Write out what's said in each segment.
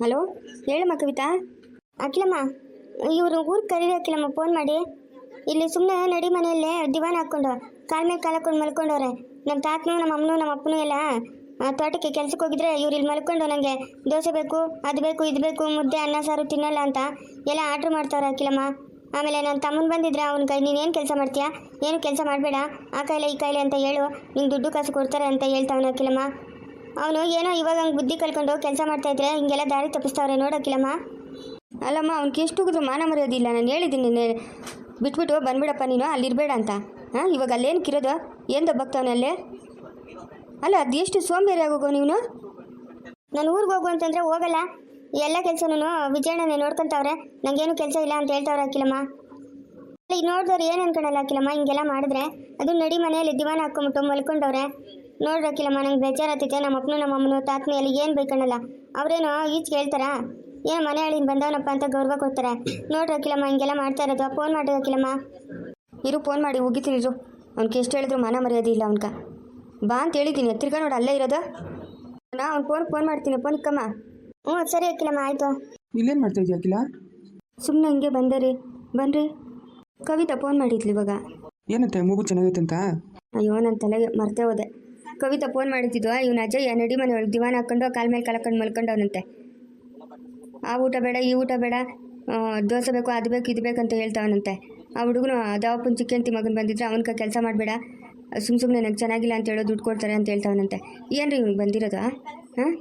Hello, ಹೇಳಮ್ಮ ಕವಿತಾ. ಅಖಿಲಮ್ಮ, ಇವರು ಊರಿಗೆ ಕರೀರಿ ಅಖಿಲಮ್ಮ, ಫೋನ್ ಮಾಡಿ. ಇಲ್ಲಿ ಸುಮ್ಮನೆ ನಡಿ ಮನೆಯಲ್ಲೇ ದಿವಾನ ಹಾಕ್ಕೊಂಡು ಕಾಲ ಮೇಲೆ ಕಾಲು ಹಾಕೊಂಡು ಮಲ್ಕೊಂಡವ್ರೆ. ನಮ್ಮ ತಾತನು ನಮ್ಮ ಅಮ್ಮನು ನಮ್ಮ ಅಪ್ಪನೂ ಎಲ್ಲ ತೋಟಕ್ಕೆ ಕೆಲ್ಸಕ್ಕೆ ಹೋಗಿದ್ರೆ ಇವ್ರು ಇಲ್ಲಿ ಮಲ್ಕೊಂಡು ನನಗೆ ದೋಸೆ ಬೇಕು, ಅದು ಬೇಕು, ಇದು ಬೇಕು, ಮುದ್ದೆ ಅನ್ನ ಸಾರು ತಿನ್ನಲ್ಲ ಅಂತ ಎಲ್ಲ ಆರ್ಡ್ರ್ ಮಾಡ್ತಾವ್ರೆ ಅಖಿಲಮ್ಮ. ಆಮೇಲೆ ನನ್ನ ತಮ್ಮನ ಬಂದಿದ್ರೆ ಅವ್ನ ಕೈ ನೀನೇನು ಕೆಲಸ ಮಾಡ್ತೀಯಾ, ಏನು ಕೆಲಸ ಮಾಡಬೇಡ, ಆ ಕಾಯಿಲೆ ಈ ಕಾಯಿಲೆ ಅಂತ ಹೇಳು, ನಿಂಗೆ ದುಡ್ಡು ಕಾಸು ಕೊಡ್ತಾರೆ ಅಂತ ಹೇಳ್ತಾವನ ಅಖಿಲಮ್ಮ. ಅವನು ಏನೋ ಇವಾಗ ಹಂಗೆ ಬುದ್ಧಿ ಕಲ್ಕೊಂಡು ಕೆಲಸ ಮಾಡ್ತಾಯಿದ್ರೆ ಹಿಂಗೆಲ್ಲ ದಾರಿ ತಪ್ಪಿಸ್ತಾವ್ರೆ ನೋಡೋಕ್ಕಿಲ್ಲಮ್ಮ. ಅಲ್ಲಮ್ಮ, ಅವ್ನಿಗೆ ಎಷ್ಟು ಹೋಗಿದ್ರು ಮಾನ ಮರ್ಯಾದಿಲ್ಲ. ನಾನು ಹೇಳಿದ್ದೀನಿ ಬಿಟ್ಬಿಟ್ಟು ಬಂದ್ಬಿಡಪ್ಪ ನೀನು, ಅಲ್ಲಿರಬೇಡ ಅಂತ. ಇವಾಗ ಅಲ್ಲೇನಕ್ಕಿರೋದು? ಏನು ದಬ್ಬಕ್ತಾವನೆ ಅಲ್ಲೇ? ಅಲ್ಲ, ಅದು ಎಷ್ಟು ಸೋಂಬೇರಿ ಆಗೋಗೋ ನೀವು. ನಾನು ಊರಿಗೆ ಹೋಗು ಅಂತಂದರೆ ಹೋಗಲ್ಲ. ಎಲ್ಲ ಕೆಲಸನೂ ವಿಜಯಣ್ಣನೇ ನೋಡ್ಕೊತಾವ್ರೆ, ನನಗೇನು ಕೆಲಸ ಇಲ್ಲ ಅಂತ ಹೇಳ್ತಾವ್ರೆ ಅಖಿಲಮ್ಮ. ಈಗ ನೋಡಿದವ್ರು ಏನು ಅನ್ಕೊಳಲ್ಲ ಅಖಿಲಮ್ಮ, ಹಿಂಗೆಲ್ಲ ಮಾಡಿದ್ರೆ. ಅದು ನಡಿ ಮನೆಯಲ್ಲಿ ದಿವಾನ ಹಾಕ್ಕೊಂಬಿಟ್ಟು ಮಲ್ಕೊಂಡವ್ರೆ. ನೋಡ್ರಿ ಅಖಿಲಮ್ಮ, ನಂಗೆ ಬೇಜಾರಾಗ್ತೈತೆ. ನಮ್ಮ ಅಪ್ಪನು ನಮ್ಮ ಅಮ್ಮನು ತಾತನು ಎಲ್ಲ ಏನು ಬೈಕಣಲ್ಲ. ಅವ್ರೇನೋ ಈಚೆಗೆ ಹೇಳ್ತಾರಾ, ಏನೋ ಮನೆ ಹಳ್ಳಿನ ಬಂದವನಪ್ಪ ಅಂತ ಗೌರವ ಕೊಡ್ತಾರೆ. ನೋಡ್ರಿ ಅಖಿಲಮ್ಮ, ಹಿಂಗೆಲ್ಲ ಮಾಡ್ತಾ ಇರೋದು. ಫೋನ್ ಮಾಡಿ ಅಖಿಲಮ್ಮ. ಫೋನ್ ಮಾಡಿ ಹೋಗಿತೀನಿ ಇರು. ಅವ್ನಿಗೆ ಎಷ್ಟು ಹೇಳಿದ್ರು ಮಾನ ಮರ್ಯಾದೆ ಇಲ್ಲ ಅವ್ನಿಗೆ. ಬಾ ಅಂತ ಹೇಳಿದ್ದೀನಿ, ತಿರ್ಗಾ ನೋಡಿ ಅಲ್ಲೇ ಇರೋದು. ಅವ್ನು ಫೋನ್ ಮಾಡ್ತೀನಿ, ಫೋನ್ ಇಕ್ಕಮ್ಮ. ಹ್ಞೂ ಸರಿ ಅಖಿಲಮ್ಮ, ಆಯಿತು. ಇಲ್ಲೇನು ಮಾಡ್ತಾ ಇದೆಯಾ ಅಖಿಲ? ಸುಮ್ಮನೆ ಹಿಂಗೆ ಬಂದೆ ರೀ. ಬನ್ನಿರಿ. ಕವಿತಾ ಫೋನ್ ಮಾಡಿದ್ಲು ಇವಾಗ. ಏನಂತೆ, ಮೂಗು ಚೆನ್ನಾಗೈತೆ ಅಂತ? ಅಯ್ಯೋ, ನನ್ನ ತಲೆಗೆ ಮರ್ತೇ ಹೋದೆ. ಕವಿತಾ ಫೋನ್ ಮಾಡಿದ್ದಿದ್ದು, ಇವನು ಅಜಯ್ ನಡಿ ಮನೆ ಒಳಗೆ ದಿವಾನ ಹಾಕ್ಕೊಂಡು ಕಾಲ ಮೇಲೆ ಕಾಲಕೊಂಡು ಮಲ್ಕೊಂಡವನಂತೆ. ಆ ಊಟ ಬೇಡ, ಈ ಊಟ ಬೇಡ, ದೋಸೆ ಬೇಕು, ಅದು ಬೇಕು, ಇದು ಬೇಕಂತ ಹೇಳ್ತಾವನಂತೆ. ಆ ಹುಡುಗನು ಅದಾವಪ್ಪನ ಚಿಕ್ಕಂತಿ ಮಗನ ಬಂದಿದ್ರೆ ಅವನ್ಕ ಕೆಲಸ ಮಾಡಬೇಡ, ಸುಮ್ಮನೆ ನಂಗೆ ಚೆನ್ನಾಗಿಲ್ಲ ಅಂತ ಹೇಳೋ ದುಡ್ಡು ಕೊಡ್ತಾರೆ ಅಂತ ಹೇಳ್ತಾವನಂತೆ. ಏನು ರೀ ಇವ್ನಿಗೆ ಬಂದಿರೋದು? ಹಾಂ,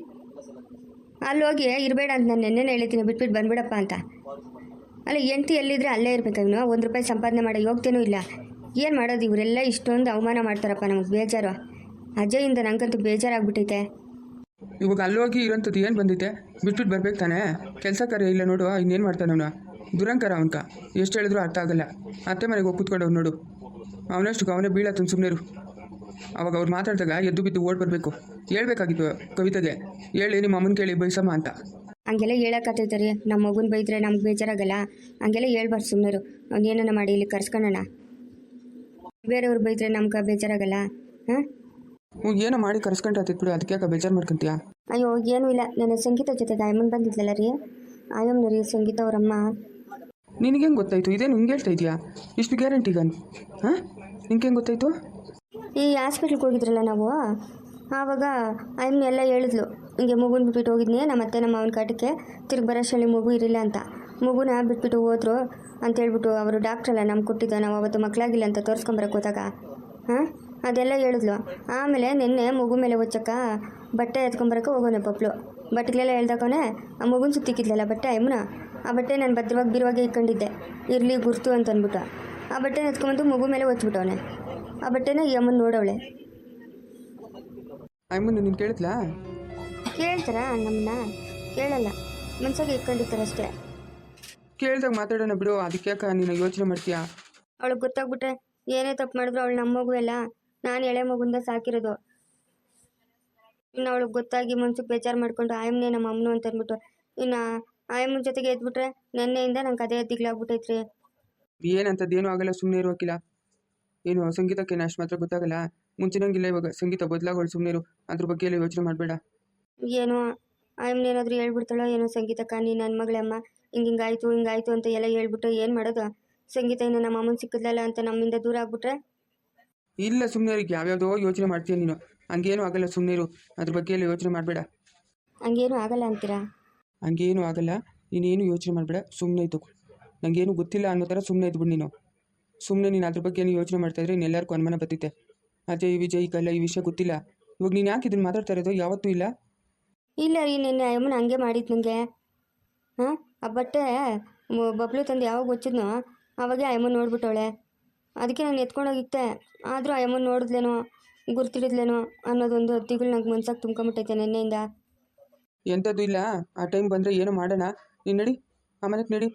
ಅಲ್ಲಿ ಹೋಗಿ ಇರಬೇಡ ಅಂತ ನಾನು ನೆನ್ನೆನೇ ಹೇಳಿದ್ದೀನಿ, ಬಿಟ್ಬಿಟ್ಟು ಬಂದ್ಬಿಡಪ್ಪ ಅಂತ. ಅಲ್ಲ, ಹೆಂಡ್ತಿ ಎಲ್ಲಿದ್ರೆ ಅಲ್ಲೇ ಇರ್ಬೇಕು. ಇವನು 1 ರೂಪಾಯಿ ಸಂಪಾದನೆ ಮಾಡೋ ಯೋಗ್ಯತೆಯೂ ಇಲ್ಲ. ಏನು ಮಾಡೋದು, ಇವರೆಲ್ಲ ಇಷ್ಟೊಂದು ಅವಮಾನ ಮಾಡ್ತಾರಪ್ಪ. ನಮಗೆ ಬೇಜಾರು. ಅಜಯಿಂದ ನಂಗಂತೂ ಬೇಜಾರಾಗ್ಬಿಟ್ಟೈತೆ. ಇವಾಗ ಅಲ್ಲೋಗಿ ಇರೋಂಥದ್ದು ಏನು ಬಂದೈತೆ? ಬಿಟ್ಬಿಟ್ಟು ಬರ್ಬೇಕು ತಾನೇ. ಕೆಲಸ ಕಾರ್ಯ ಇಲ್ಲ ನೋಡು, ಇನ್ನೇನು ಮಾಡ್ತಾನೆ ಅವನು? ದುರಂಕಾರ ಅವನ್ಕ. ಎಷ್ಟು ಹೇಳಿದ್ರು ಅರ್ಥ ಆಗಲ್ಲ. ಅತ್ತೆ ಮನೆಗೆ ಹೋಗಿ ಕೂತ್ಕೊಂಡವ್ನು ನೋಡು, ಅವನಷ್ಟು ಅವನೇ ಬೀಳತ್ತಂದು ಸುಮ್ಮನೆರು. ಅವಾಗ ಅವ್ರು ಮಾತಾಡಿದಾಗ ಎದ್ದು ಬಿದ್ದು ಓಡ್ ಬರಬೇಕು. ಹೇಳ್ಬೇಕಾಗಿತ್ತು ಕವಿತೆಗೆ, ಹೇಳಿ ನಿಮ್ಮ ಅಮ್ಮನ ಕೇಳಿ ಬೈಸಮ್ಮ ಅಂತ. ಹಂಗೆಲ್ಲ ಹೇಳೋಕ್ಕತ್ತೈತೆ. ನಮ್ಮ ಮಗುನ ಬೈದ್ರೆ ನಮ್ಗೆ ಬೇಜಾರಾಗಲ್ಲ. ಹಂಗೆಲ್ಲ ಹೇಳ್ಬಾರ್ದು ಸುಮ್ಮನೆರು. ಅವ್ನು ಏನನ್ನ ಮಾಡಿ ಇಲ್ಲಿ ಕರ್ಸ್ಕೊಳ್ಳೋಣ. ಬೇರೆಯವ್ರು ಬೈದ್ರೆ ನಮ್ಗೆ ಬೇಜಾರಾಗಲ್ಲ. ಹಾಂ, ಏನೋ ಮಾಡಿ ಕರ್ಸ್ಕೊಂಡಾತಿತ್ತು ಬಿಡು, ಅದಕ್ಕೆ ಯಾಕೆ ಬೇಜಾರು ಮಾಡ್ಕೊಂತೀಯಾ? ಅಯ್ಯೋ, ಏನೂ ಇಲ್ಲ. ನನ್ನ ಸಂಗೀತ ಜೊತೆಗೆ ಆಯಮ್ಮನ ಬಂದಿದ್ಲಲ್ಲ ರೀ, ಆಯಮ್ಮನ ರೀ ಸಂಗೀತ ಅವರಮ್ಮ. ನಿನಗೆ ಹೆಂಗೆ ಗೊತ್ತಾಯಿತು? ಇದೇನು ಹಿಂಗೆ ಹೇಳ್ತಾ ಇದೆಯಾ ಇಷ್ಟು ಗ್ಯಾರಂಟಿಗ? ಹಾಂ, ನಿಂಗೆ ಹೆಂಗೆ ಗೊತ್ತಾಯಿತು? ಈ ಹಾಸ್ಪಿಟ್ಲಿಗೆ ಹೋಗಿದ್ರಲ್ಲ ನಾವು, ಆವಾಗ ಆಯಮ್ಮನ ಎಲ್ಲ ಹೇಳಿದ್ಲು. ಹಿಂಗೆ ಮಗುನ ಬಿಟ್ಬಿಟ್ಟು ಹೋಗಿದ್ನಿ ನಮ್ಮ ಅತ್ತೆ ನಮ್ಮ ಅವನ ಕಾಟಕ್ಕೆ, ತಿರುಗಿ ಬರೋಷ್ಟರಲ್ಲಿ ಮಗು ಇರಲಿಲ್ಲ ಅಂತ. ಮಗುನ ಬಿಟ್ಬಿಟ್ಟು ಹೋದ್ರು ಅಂತೇಳ್ಬಿಟ್ಟು ಅವರು ಡಾಕ್ಟ್ರಲ್ಲ ನಮ್ಗೆ ಕೊಟ್ಟಿದ್ದ. ನಾವು ಅವತ್ತು ಮಕ್ಕಳಾಗಿಲ್ಲ ಅಂತ ತೋರಿಸ್ಕೊಂಬರಕ್ಕೆ ಹೋದಾಗ ಹಾಂ, ಅದೆಲ್ಲ ಹೇಳಿದ್ಲು. ಆಮೇಲೆ ನಿನ್ನೆ ಮಗು ಮೇಲೆ ಹೊಚ್ಚಕ್ಕ ಬಟ್ಟೆ ಎತ್ಕೊಂಬರಕ್ಕೆ ಹೋಗೋನೆ ಪಪ್ಲು. ಬಟ್ಟೆಗಳೆಲ್ಲ ಹೇಳ್ದಾಕೋನೆ ಆ ಮಗುನ ಸುತ್ತಿಕ್ಕಿದ್ಲಲ್ಲ ಬಟ್ಟೆ ಅಮ್ಮನ. ಆ ಬಟ್ಟೆ ನಾನು ಭದ್ರವಾಗಿ ಬಿರುವಾಗೆ ಇಟ್ಕೊಂಡಿದ್ದೆ, ಇರಲಿ ಗುರ್ತು ಅಂತ ಅಂದ್ಬಿಟ್ಟು. ಆ ಬಟ್ಟೆನ ಎತ್ಕೊಂಬಂದು ಮಗು ಮೇಲೆ ಹೊಚ್ಬಿಟ್ಟವನೆ. ಆ ಬಟ್ಟೆನ ಈ ಅಮ್ಮನ ನೋಡವಳೆ. ಅಮ್ಮನ ನೀನು ಕೇಳಿದ್ಲಾ? ಕೇಳ್ತಾರ ನಮ್ಮನ್ನ? ಕೇಳಲ್ಲ, ಮನ್ಸಾಗೆ ಇಟ್ಕೊಂಡಿರ್ತಾರೆ ಅಷ್ಟೇ. ಕೇಳ್ದಾಗ ಮಾತಾಡೋಣ ಬಿಡು, ಅದಕ್ಕೆ ಯಾಕೆ ನೀನು ಯೋಚನೆ ಮಾಡ್ತೀಯಾ? ಅವಳಿಗೆ ಗೊತ್ತಾಗ್ಬಿಟ್ರೆ ಏನೇ ತಪ್ಪು ಮಾಡಿದ್ರು ಅವಳು ನಮ್ಮ ಮಗು ಎಲ್ಲ. ನಾನು ಎಳೆ ಮಗುಂದ ಸಾಕಿರೋದು. ಇನ್ನು ಅವಳಿಗೆ ಗೊತ್ತಾಗಿ ಮನ್ಸಿಗೆ ಬೇಜಾರು ಮಾಡ್ಕೊಂಡು ಆಯಮ್ಮನೇ ನಮ್ಮ ಅಮ್ಮನು ಅಂತ ಅಂದ್ಬಿಟ್ಟು ಇನ್ನು ಆಯಮ್ಮನ ಜೊತೆಗೆ ಎದ್ಬಿಟ್ರೆ ನೆನ್ನೆಯಿಂದ ನಂಗೆ ಅದೇ ದಿಗ್ಲಾಗ್ಬಿಟ್ಟೈತ್ರಿ. ಏನಂತದ್ದೇನೂ ಆಗಲ್ಲ, ಸುಮ್ಮನೆ ಇರೋಕಿಲ್ಲ. ಏನು ಸಂಗೀತಕ್ಕೆ ಅಷ್ಟು ಮಾತ್ರ ಗೊತ್ತಾಗಲ್ಲ? ಮುಂಚಿನಂಗಿಲ್ಲ ಇವಾಗ. ಸಂಗೀತ ಬದಲಾಗೋಳು, ಸುಮ್ಮನೆ ಇರು. ಅದ್ರ ಬಗ್ಗೆ ಎಲ್ಲ ಯೋಚನೆ ಮಾಡಬೇಡ. ಏನೋ ಆಯಮ್ಮನೇನಾದರೂ ಹೇಳ್ಬಿಡ್ತಾಳೋ ಏನೋ ಸಂಗೀತಕ್ಕ, ನೀನು ನನ್ನ ಮಗಳೇ ಅಮ್ಮ, ಹಿಂಗಾಯ್ತು ಅಂತ ಎಲ್ಲ ಹೇಳ್ಬಿಟ್ಟು ಏನು ಮಾಡೋದು? ಸಂಗೀತ ಇನ್ನು ನಮ್ಮ ಅಮ್ಮನ ಸಿಕ್ಕಿದ್ಲಲ್ಲ ಅಂತ ನಮ್ಮಿಂದ ದೂರ ಆಗ್ಬಿಟ್ರೆ? ಇಲ್ಲ, ಸುಮ್ಮನೆ ಇರು. ಯಾವ್ಯಾವುದೋ ಯೋಚನೆ ಮಾಡ್ತೀಯ ನೀನು. ಹಂಗೇನು ಆಗಲ್ಲ, ಸುಮ್ಮನೆ ಇರು. ಅದ್ರ ಬಗ್ಗೆ ಎಲ್ಲ ಯೋಚನೆ ಮಾಡಬೇಡ. ಹಂಗೇನು ಆಗಲ್ಲ ಅಂತೀರಾ? ಹಂಗೇನು ಆಗಲ್ಲ, ನೀನೇನು ಯೋಚನೆ ಮಾಡಬೇಡ, ಸುಮ್ಮನೆ ಇದ್ದು. ನನಗೇನು ಗೊತ್ತಿಲ್ಲ ಅನ್ನೋ ಥರ ಸುಮ್ಮನೆ ಇದ್ಬಿಡು ನೀನು. ಸುಮ್ಮನೆ ನೀನು ಅದ್ರ ಬಗ್ಗೆ ಏನು ಯೋಚನೆ ಮಾಡ್ತಾಯಿದ್ರೆ ಇನ್ನೆಲ್ಲರಿಗೂ ಅನುಮಾನ ಬರ್ತೈತೆ. ಅಜಯ್ ವಿಜಯ್ ಕಲ್ಲ ಈ ವಿಷಯ ಗೊತ್ತಿಲ್ಲ. ಇವಾಗ ನೀನು ಯಾಕೆ ಇದನ್ನು ಮಾತಾಡ್ತಾ ಇರೋದು? ಯಾವತ್ತೂ ಇಲ್ಲ. ಇಲ್ಲ ರೀ, ನಿನ್ನೆ ಅಮ್ಮನ ಹಂಗೆ ಮಾಡಿದ್ದು ನನಗೆ. ಹಾಂ, ಆ ಬಟ್ಟೆ ಬಬ್ಲು ತಂದು ಯಾವಾಗ ಗೊತ್ತಿದ್ನೋ ಆವಾಗೆ ಅಮ್ಮನ ನೋಡ್ಬಿಟ್ಟವಳೆ. ಅದಕ್ಕೆ ನಾನು ಎತ್ಕೊಂಡೋಗಿತ್ತೆ. ಆದರೂ ಅಮ್ಮನ ನೋಡಿದ್ಲೇನೋ, ಗುರ್ತಿಡಿದ್ಲೇನೋ ಅನ್ನೋದೊಂದು ದಿಗಳು ನಂಗೆ ಮನ್ಸಾಗಿ ತುಂಬ್ಕೊಂಬಿಟ್ಟೈತೆ ನೆನ್ನೆಯಿಂದ. ಎಂಥದ್ದು ಇಲ್ಲ. ಆ ಟೈಮ್ ಬಂದರೆ ಏನೋ ಮಾಡೋಣ. ನೀನು ನಡಿ, ಆ ಮನೆಗೆ ನಡಿ.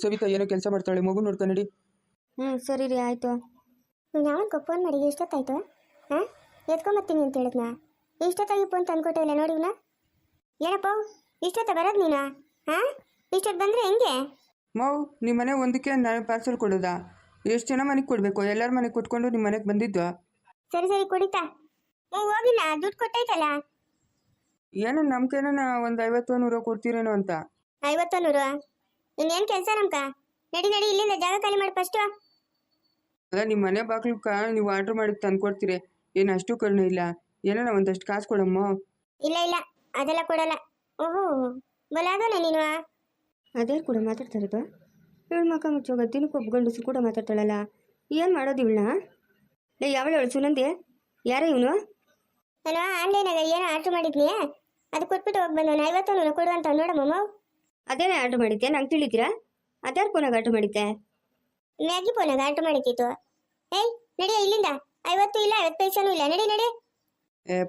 ಸವಿತಾ ಏನೋ ಕೆಲಸ ಮಾಡ್ತಾಳೆ, ಮಗು ನೋಡ್ಕೊಂಡು ನಡಿ. ಸರಿ ರೀ, ಆಯಿತು. ಯಾವನ್ಕೋ ಫೋನ್ ಮಾಡಿ ಎಷ್ಟೊತ್ತಾಯ್ತು? ಹಾಂ, ಎತ್ಕೊಂಬರ್ತೀನಿ ಅಂತ ಹೇಳಿದ್ನಾ? ಇಷ್ಟೊತ್ತಾಗಿ ಫೋನ್ ತಂದ್ಕೊಟ್ಟೆ ಇಲ್ಲ ನೋಡಿವ್ನ. ಏನಪ್ಪ ಇಷ್ಟೊತ್ತ ಬರೋದು ನೀನು? ಹಾಂ, ಇಷ್ಟೊತ್ತು ಬಂದರೆ ಹೆಂಗೆ? ಮಾವು, ನಿಮ್ಮ ಮನೆ ಒಂದಕ್ಕೆ ನಾನು ಪಾರ್ಸಲ್ ಕೊಡೋದಾ? ಎಷ್ಟು ಜನ ಮನೆಗೆ ಕೊಡಬೇಕು? ಎಲ್ಲರ ಮನೆಗೆ ಕೊಟ್ಕೊಂಡು ನಿಮ್ಮ ಮನೆಗೆ ಬಂದಿದ್ದು. ಸರಿ ಕೊಡಿತಾ. ಹೋಗಿಲ್ಲ, ದುಡ್ಡು ಕೊಟ್ಟೈತಲ್ಲ. ಏನೋ ನಮ್ಗೇನ ಒಂದು 50-100 ಕೊಡ್ತೀರೇನೋ ಅಂತ. 50-100 ಇನ್ನೇನು ಕೆಲಸ ನಮ್ಕ? ನಡಿ ನಡಿ ಇಲ್ಲಿಂದ ಜಾಗ ಖಾಲಿ ಮಾಡಿ ಫಸ್ಟು. ಅಲ್ಲ ನಿಮ್ಮ ಮನೆ ಬಾಗ್ಲಕ್ಕ ನೀವು ಆರ್ಡ್ರ್ ಮಾಡಿ ತಂದ್ಕೊಡ್ತೀರಿ, ಏನು ಅಷ್ಟು ಕರುಣೆ ಇಲ್ಲ? ಏನೋ ಒಂದಷ್ಟು ಕಾಸು ಕೊಡಮ್ಮ. ಇಲ್ಲ ಇಲ್ಲ ಅದೆಲ್ಲ ಕೊಡಲ್ಲ. ಓಹೋ ಬಲಾದೋನ ನೀನು. ಅದೇ ಕೂಡ ಮಾತಾಡ್ತಾ ಇರೋದು. ಇವಳು ಮಕ್ಕ ಮುಚ್ಚೋಗ ದಿನಕ್ಕೆ ಒಬ್ಬ ಗಂಡಸು ಕೂಡ ಮಾತಾಡ್ತಾಳಲ್ಲ. ಏನು ಮಾಡೋದು ಇವಳನ್ನ? ಲೇ ಯಾವಳು ಹೇಳು ಸುನಂದಿ? ಯಾರೇ ಇವನು? ನಾನು ಆನ್ಲೈನಾಗ ಏನೋ ಆರ್ಡ್ರ್ ಮಾಡಿದ್ನಿ, ಅದು ಕೊಟ್ಬಿಟ್ಟು ಹೋಗಿ ಬಂದವನು. 50-100 ಕೊಡು ಅಂತ ನೋಡಮ್ಮ. ಅದೇನೇ ಆರ್ಡ್ರ್ ಮಾಡಿದ್ದೆ? ನಂಗೆ ತಿಳಿತೀರಾ? ಅದ್ಯಾರು ಫೋನಾಗ ಆರ್ಡ್ರ್ ಮಾಡಿದ್ದೆ? ಮ್ಯಾಗಿ ಫೋನಾಗ ಆರ್ಡ್ರ್ ಮಾಡಿದ್ದಿತ್ತು. ಏಯ್ ನಡಿಯ ಇಲ್ಲಿಂದ. 50 ಇಲ್ಲ 50 ಪೈಸನೂ ಇಲ್ಲ. ನಡಿ ನಡಿ.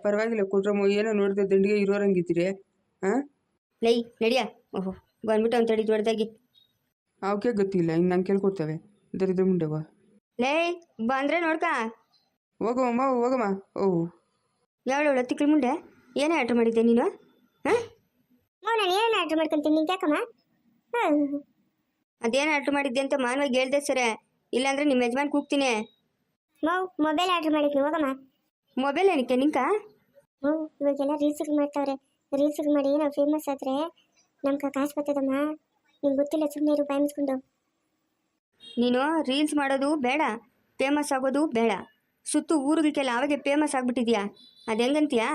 ಪರವಾಗಿಲ್ಲ ಕೊಡ್ರಮ್ಮ, ಏನೋ ನೋಡಿದ್ರೆ ದಂಡಿಗೆ ಇರೋರಂಗಿದ್ದೀರಿ. ಹಾಂ ಲೈ ನಡಿಯ. ಓಹೋ ಬಂದ್ಬಿಟ್ಟು ಅವ್ನು ತಡಿ ದೊಡ್ಡದಾಗಿ. ಅವಕ್ಕೆ ಗೊತ್ತಿಲ್ಲ, ಇನ್ನು ನಂಗೆ ಕೇಳ್ಕೊಡ್ತವೆ ದರಿದ್ರ ಮುಂಡೆವ. ಲೇ ಬಂದರೆ ನೋಡ್ಕ. ಹೋಗಮ್ಮ ಹೋಗಮ್ಮ. ಓಹ್ ಯಾವಳು ತಿಕ್ಕಳ ಮುಂಡೆ? ಏನೇ ಆರ್ಡ್ರ್ ಮಾಡಿದ್ದೆ ನೀನು? ಹಾಂ ನಾನು ಏನು ಆರ್ಡ್ರ್ ಮಾಡ್ಕೊಂತೀನಿ ನಿಂಗೆ ಯಾಕಮ್ಮ? ಹಾಂ ಅದೇನು ಆರ್ಡ್ರ್ ಮಾಡಿದ್ದೆ ಅಂತ ಮಾನವಾಗಿ ಹೇಳ್ದೆ ಸರಿ, ಇಲ್ಲಾಂದ್ರೆ ನಿಮ್ಮ ಯಜಮಾನ್ ಕೂಗ್ತೀನಿ. Mobile order ಮಾಡಿದ್ನಿ. ಹೋಗಮ್ಮ. ಮೊಬೈಲ್ ಏನಕ್ಕೆ ನಿಂಕ? ಇವಾಗೆಲ್ಲ ರೀಲ್ಸ್ಗಳು ಮಾಡ್ತಾವ್ರೆ. ರೀಲ್ಸ್ಗಳು ಮಾಡಿ ನಾವು ಫೇಮಸ್ ಆದರೆ ನಮ್ಗೆ ಕಾಸು ಬರ್ತದಮ್ಮ. ನಿಮ್ಗೆ ಗೊತ್ತಿಲ್ಲ, ಸುಮ್ಮನೆ ರೂಪಾಯಿ ಮುಚ್ಕೊಂಡು. ನೀನು ರೀಲ್ಸ್ ಮಾಡೋದು ಬೇಡ, ಫೇಮಸ್ ಆಗೋದು ಬೇಡ. ಸುತ್ತು ಊರುಗಳಿಗೆಲ್ಲ ಅವಾಗೆ ಫೇಮಸ್ ಆಗಿಬಿಟ್ಟಿದ್ಯಾ. ಅದು ಹೆಂಗಂತೀಯಾ?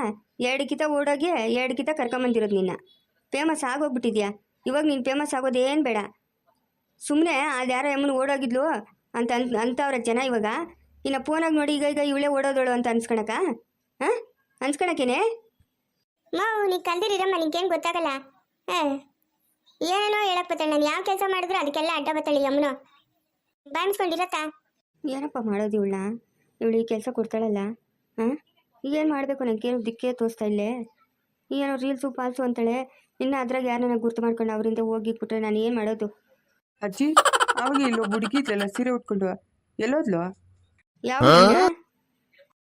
2 ಕಿತ ಓಡೋಗಿ 2 ಕಿತ ಕರ್ಕೊಂಬಂದಿರೋದು ನಿನ್ನ. ಫೇಮಸ್ ಆಗೋಗ್ಬಿಟ್ಟಿದ್ಯಾ. ಇವಾಗ ನೀನು ಫೇಮಸ್ ಆಗೋದೇನು ಬೇಡ. ಸುಮ್ಮನೆ ಅದು ಯಾರೋ ಎಮ್ಮನ ಓಡೋಗಿದ್ಲು ಅಂತವ್ರ ಜನ ಇವಾಗ. ಇನ್ನು ಫೋನಾಗ ನೋಡಿ ಈಗ ಇವಳೇ ಓಡೋದೋಳು ಅಂತ ಅನ್ಸ್ಕೊಳಕ? ಹಾಂ ಅನ್ಸ್ಕೊಳಕೇನೆ? ನೀ ಕಲ್ದಿರಮ್ಮ, ನಿಂಗೇನು ಗೊತ್ತಾಗಲ್ಲ. ಏನೋ ಹೇಳಕ್ ಬತ್ತಾಳೆ. ನಾನು ಯಾವ ಕೆಲಸ ಮಾಡಿದ್ರು ಅದಕ್ಕೆಲ್ಲ ಅಡ್ಡ ಬತ್ತಾಳೆ ಯಮ್ಮನು. ಬಾಯಿಸ್ಕೊಂಡಿರತ್ತಾ? ಏನಪ್ಪ ಮಾಡೋದು ಇವಳನ್ನ? ಇವಳು ಈ ಕೆಲಸ ಕೊಡ್ತಾಳಲ್ಲ. ಹಾಂ ಈಗೇನು ಮಾಡಬೇಕು? ನನಗೇನು ದಿಕ್ಕೇ ತೋರಿಸ್ತಾ ಇಲ್ಲೇ. ಏನೋ ರೀಲ್ಸು ಪಾಲ್ಸು ಅಂತಾಳೆ. ಇನ್ನು ಅದ್ರಾಗ ಯಾರನ್ನ ಗುರ್ತು ಮಾಡ್ಕೊಂಡು ಅವರಿಂದ ಹೋಗಿಬಿಟ್ರೆ ನಾನು ಏನು ಮಾಡೋದು? ಅಜ್ಜಿ ಅವಾಗ ಇಲ್ಲೋ ಹುಡುಗಿದ್ಲಲ್ಲ ಸೀರೆ ಉಟ್ಕೊಂಡು, ಎಲ್ಲೋದ್ಲು? ಯಾವ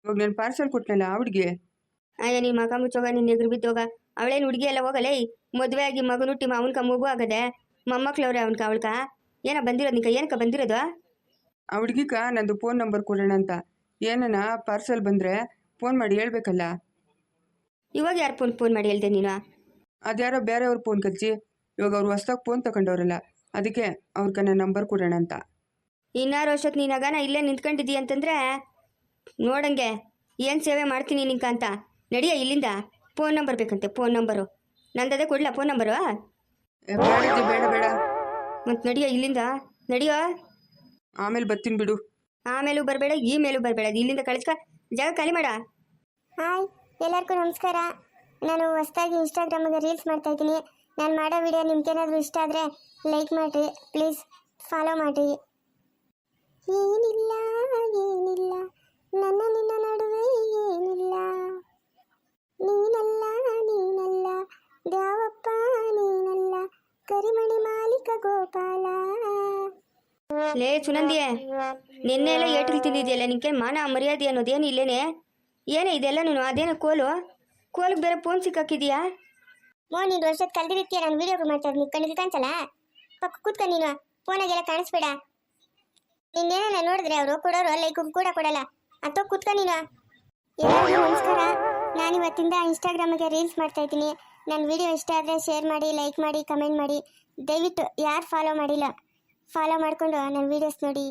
ಇವಾಗ ನಾನು ಪಾರ್ಸಲ್ ಕೊಟ್ಟನಲ್ಲ ಆ ಹುಡುಗಿ. ಅಯ್ಯ ನೀನು ಮಗ ಮುಚ್ಚೋಗ, ನಿನ್ನ ಎದುರು ಬಿದ್ದೋಗ. ಅವಳೇನು ಹುಡುಗಿ ಎಲ್ಲ ಹೋಗಲೇ. ಮದುವೆ ಆಗಿ ಮಗನುಟ್ಟಿ ಅವನ್ಕ ಮಗು ಆಗದೆ, ಮೊಮ್ಮಕ್ಳವ್ರೆ ಅವಳ್ಕ. ಏನೋ ಬಂದಿರೋದು ನಿಂಕ? ಏನಕ್ಕ ಬಂದಿರೋದು? ಆ ಹುಡುಗಿಕ ನಂದು ಫೋನ್ ನಂಬರ್ ಕೊಡೋಣ ಅಂತ. ಏನನ ಪಾರ್ಸಲ್ ಬಂದರೆ ಫೋನ್ ಮಾಡಿ ಹೇಳ್ಬೇಕಲ್ಲ. ಇವಾಗ ಯಾರು ಫೋನ್ ಮಾಡಿ ಹೇಳ್ದೆ ನೀನು? ಅದ್ಯಾರೋ ಬೇರೆಯವ್ರ ಫೋನ್ ಕಲ್ಸಿ. ಇವಾಗ ಅವ್ರು ಹೊಸ್ದಾಗಿ ಫೋನ್ ತಗೊಂಡವ್ರಲ್ಲ, ಅದಕ್ಕೆ ಅವ್ರಿಗೆ ನನ್ನ ನಂಬರ್ ಕೊಡೋಣ ಅಂತ. ಇನ್ನಾರು ವರ್ಷಕ್ಕೆ ನೀನಾಗ ಇಲ್ಲೇ ನಿಂತ್ಕೊಂಡಿದ್ದೀಯ ಅಂತಂದರೆ ನೋಡಂಗೆ ಏನು ಸೇವೆ ಮಾಡ್ತೀನಿ ನಿಂಕ ಅಂತ. ನಡಿಯ ಇಲ್ಲಿಂದ. ಫೋನ್ ನಂಬರ್ ಬೇಕಂತೆ, ಫೋನ್ ನಂಬರು. ನಂದದೇ ಕೊಡ್ಲಾ ಫೋನ್ ನಂಬರು? ಬೇಡ ಬೇಡ. ಮತ್ತು ನಡಿಯ ಇಲ್ಲಿಂದ, ನಡಿಯೋ. ಆಮೇಲೆ ಬರ್ತೀನಿ ಬಿಡು. ಆಮೇಲೂ ಬರಬೇಡ, ಈ ಮೇಲೂ ಬರಬೇಡ. ಇಲ್ಲಿಂದ ಕಳಿಸ್ಕ, ಜಾಗ ಖಾಲಿ ಮಾಡ. ಹಾಯ್ ಎಲ್ಲರಿಗೂ ನಮಸ್ಕಾರ. ನಾನು ಹೊಸದಾಗಿ ಇನ್ಸ್ಟಾಗ್ರಾಮಿಗೆ ರೀಲ್ಸ್ ಮಾಡ್ತಾ ಇದ್ದೀನಿ. ನಾನು ಮಾಡೋ ವಿಡಿಯೋ ನಿಮ್ಗೇನಾದರೂ ಇಷ್ಟ ಆದರೆ ಲೈಕ್ ಮಾಡಿರಿ, ಪ್ಲೀಸ್ ಫಾಲೋ ಮಾಡಿರಿ. ಏನಿಲ್ಲ ಏನಿಲ್ಲ ನನ್ನ ನಿನ್ನ ನಡುವೆ ಏನಿಲ್ಲ, ನೀನಲ್ಲ ನೀನಲ್ಲ ದ್ಯಾವಪ್ಪ ನೀನಲ್ಲ ಕರಿಮಣಿ ಮಾಲೀಕ ಗೋಪಾಲ. ಲೇ ಸುನಂದಿಯೇ, ನಿನ್ನೆ ಎಲ್ಲ ಏಟ್ರಿ ತಿಂದಿದೆಯಲ್ಲ, ನಿಂಗೆ ಮಾನ ಮರ್ಯಾದೆ ಅನ್ನೋದೇನು ಇಲ್ಲೇನೆ? ಏನೇ ಇದೆಲ್ಲ ನೀನು? ಅದೇನೋ ಕೋಲಿಗೆ ಬೇರೆ ಫೋನ್ ಸಿಕ್ಕಾಕಿದೀಯಾ? ನೀನು ವರ್ಷದ ಕಲ್ದಿರ್ತೀಯ. ನಾನು ವಿಡಿಯೋ ಮಾಡ್ತಾ ಇದ್ದೀನಿ, ಕಣ್ಣಿಗೆ ಕಾಣಿಸಲ್ಲ? ಪಕ್ಕ ಕೂತ್ಕ ನೀನು. ಫೋನಾಗೆಲ್ಲ ಕಾಣಿಸ್ಬೇಡ. ನಿನ್ನೇನ ನೋಡಿದ್ರೆ ಅವರು ಕೊಡೋರು ಲೈಕ್ ಕೂಡ ಕೊಡಲ್ಲ. ಅಥವಾ ಕೂತ್ಕ ನೀನು. ಎಲ್ಲರಿಗೂ ನಮಸ್ಕಾರ. ನಾನಿವತ್ತಿಂದ ಇನ್ಸ್ಟಾಗ್ರಾಮಿಗೆ ರೀಲ್ಸ್ ಮಾಡ್ತಾ ಇದ್ದೀನಿ. ನನ್ನ ವಿಡಿಯೋ ಇಷ್ಟ ಆದರೆ ಶೇರ್ ಮಾಡಿ, ಲೈಕ್ ಮಾಡಿ, ಕಮೆಂಟ್ ಮಾಡಿ. ದಯವಿಟ್ಟು ಯಾರು ಫಾಲೋ ಮಾಡಿಲ್ಲ ಫಾಲೋ ಮಾಡಿಕೊಂಡು ನನ್ನ ವೀಡಿಯೋಸ್ ನೋಡಿ.